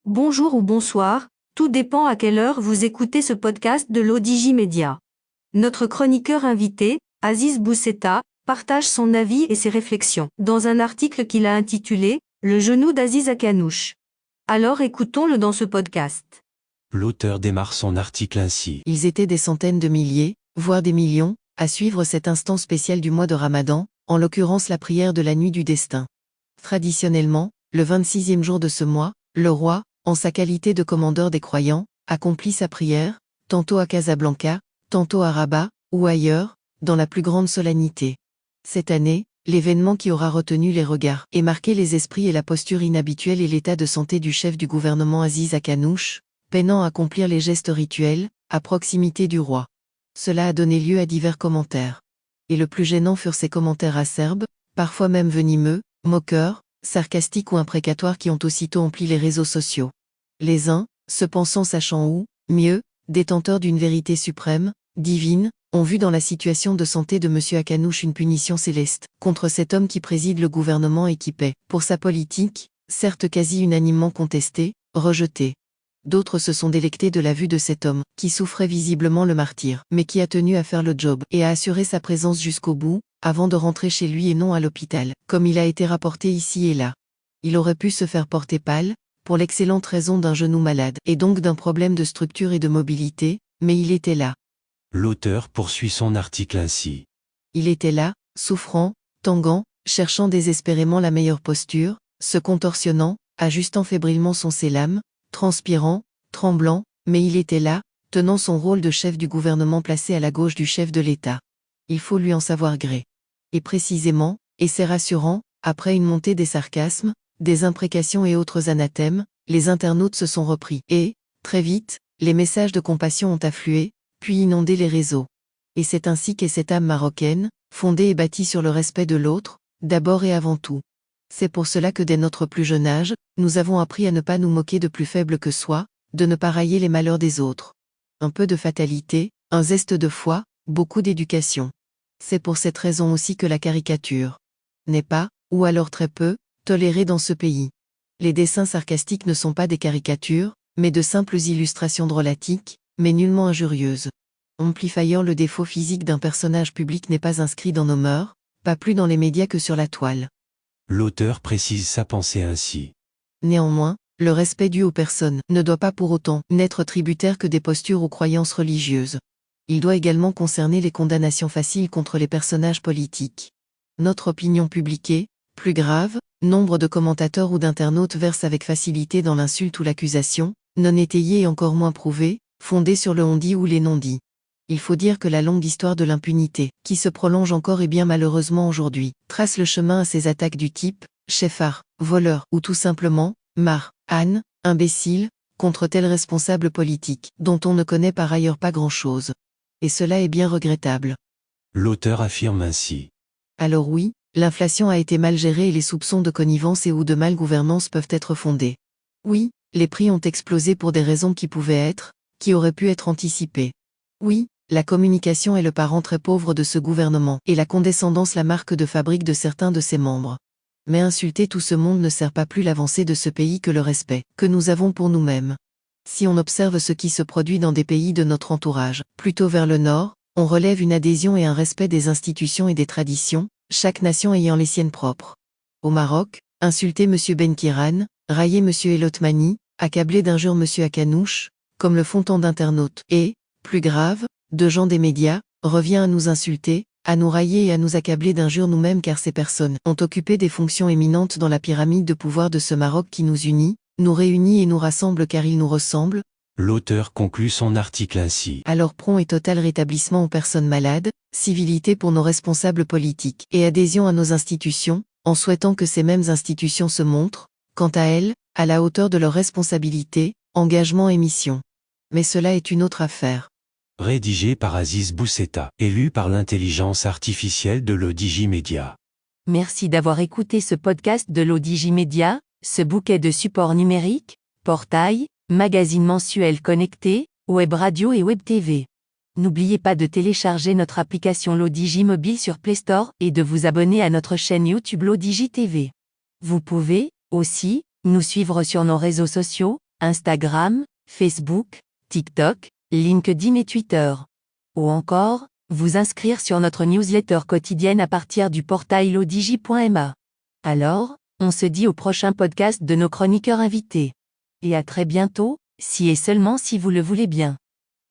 Bonjour ou bonsoir, tout dépend à quelle heure vous écoutez ce podcast de l'ODJ Média. Notre chroniqueur invité, Aziz Bousseta, partage son avis et ses réflexions dans un article qu'il a intitulé « Le genou d'Aziz Akanouche ». Alors écoutons-le dans ce podcast. L'auteur démarre son article ainsi. Ils étaient des centaines de milliers, voire des millions, à suivre cet instant spécial du mois de Ramadan, en l'occurrence la prière de la nuit du destin. Traditionnellement, le 26e jour de ce mois, le roi, en sa qualité de commandeur des croyants, accomplit sa prière, tantôt à Casablanca, tantôt à Rabat, ou ailleurs, dans la plus grande solennité. Cette année, l'événement qui aura retenu les regards et marqué les esprits est la posture inhabituelle et l'état de santé du chef du gouvernement Aziz Akanouche, peinant à accomplir les gestes rituels, à proximité du roi. Cela a donné lieu à divers commentaires. Et le plus gênant furent ces commentaires acerbes, parfois même venimeux, moqueurs, sarcastiques ou imprécatoires qui ont aussitôt empli les réseaux sociaux. Les uns, se pensant sachant ou, mieux, détenteurs d'une vérité suprême, divine, ont vu dans la situation de santé de M. Akanouche une punition céleste, contre cet homme qui préside le gouvernement et qui paie, pour sa politique, certes quasi unanimement contestée, rejetée. D'autres se sont délectés de la vue de cet homme, qui souffrait visiblement le martyre, mais qui a tenu à faire le job et à assurer sa présence jusqu'au bout, avant de rentrer chez lui et non à l'hôpital, comme il a été rapporté ici et là. Il aurait pu se faire porter pâle, pour l'excellente raison d'un genou malade, et donc d'un problème de structure et de mobilité, mais il était là. L'auteur poursuit son article ainsi. Il était là, souffrant, tanguant, cherchant désespérément la meilleure posture, se contorsionnant, ajustant fébrilement son sélam, transpirant, tremblant, mais il était là, tenant son rôle de chef du gouvernement placé à la gauche du chef de l'État. Il faut lui en savoir gré. Et précisément, et c'est rassurant, après une montée des sarcasmes, des imprécations et autres anathèmes, les internautes se sont repris et, très vite, les messages de compassion ont afflué, puis inondé les réseaux. Et c'est ainsi qu'est cette âme marocaine, fondée et bâtie sur le respect de l'autre, d'abord et avant tout. C'est pour cela que dès notre plus jeune âge, nous avons appris à ne pas nous moquer de plus faibles que soi, de ne pas railler les malheurs des autres. Un peu de fatalité, un zeste de foi, beaucoup d'éducation. C'est pour cette raison aussi que la caricature n'est pas, ou alors très peu, tolérée dans ce pays. Les dessins sarcastiques ne sont pas des caricatures, mais de simples illustrations drôlatiques, mais nullement injurieuses. Amplifiant le défaut physique d'un personnage public n'est pas inscrit dans nos mœurs, pas plus dans les médias que sur la toile. L'auteur précise sa pensée ainsi. Néanmoins, le respect dû aux personnes ne doit pas pour autant n'être tributaire que des postures ou croyances religieuses. Il doit également concerner les condamnations faciles contre les personnages politiques. Notre opinion publique est, plus grave, nombre de commentateurs ou d'internautes versent avec facilité dans l'insulte ou l'accusation, non étayée et encore moins prouvée, fondée sur le on-dit ou les non-dits. Il faut dire que la longue histoire de l'impunité, qui se prolonge encore et bien malheureusement aujourd'hui, trace le chemin à ces attaques du type « cheffard »,« voleur » ou tout simplement « marre »,« âne »,« imbécile », contre tel responsable politique, dont on ne connaît par ailleurs pas grand-chose. Et cela est bien regrettable. L'auteur affirme ainsi. Alors oui, l'inflation a été mal gérée et les soupçons de connivence et ou de malgouvernance peuvent être fondés. Oui, les prix ont explosé pour des raisons qui pouvaient être, qui auraient pu être anticipées. Oui, la communication est le parent très pauvre de ce gouvernement, et la condescendance la marque de fabrique de certains de ses membres. Mais insulter tout ce monde ne sert pas plus l'avancée de ce pays que le respect que nous avons pour nous-mêmes. Si on observe ce qui se produit dans des pays de notre entourage, plutôt vers le nord, on relève une adhésion et un respect des institutions et des traditions, chaque nation ayant les siennes propres. Au Maroc, insulter M. Benkiran, railler M. Elotmani, accabler d'injures M. Akanouche, comme le font tant d'internautes, et, plus grave, de gens des médias, revient à nous insulter, à nous railler et à nous accabler d'injures nous-mêmes car ces personnes ont occupé des fonctions éminentes dans la pyramide de pouvoir de ce Maroc qui nous unit, nous réunit et nous rassemble car il nous ressemble. L'auteur conclut son article ainsi. Alors prompt et total rétablissement aux personnes malades, civilité pour nos responsables politiques et adhésion à nos institutions, en souhaitant que ces mêmes institutions se montrent, quant à elles, à la hauteur de leurs responsabilités, engagement et mission. Mais cela est une autre affaire. Rédigé par Aziz Bousseta, élu par l'intelligence artificielle de l'ODJ Média. Merci d'avoir écouté ce podcast de l'ODJ Média, ce bouquet de supports numériques, portail, magazine mensuel connecté, web radio et web TV. N'oubliez pas de télécharger notre application l'ODJ Mobile sur Play Store et de vous abonner à notre chaîne YouTube l'ODJ TV. Vous pouvez, aussi, nous suivre sur nos réseaux sociaux, Instagram, Facebook, TikTok, LinkedIn et Twitter. Ou encore, vous inscrire sur notre newsletter quotidienne à partir du portail lodigi.ma. Alors, on se dit au prochain podcast de nos chroniqueurs invités. Et à très bientôt, si et seulement si vous le voulez bien.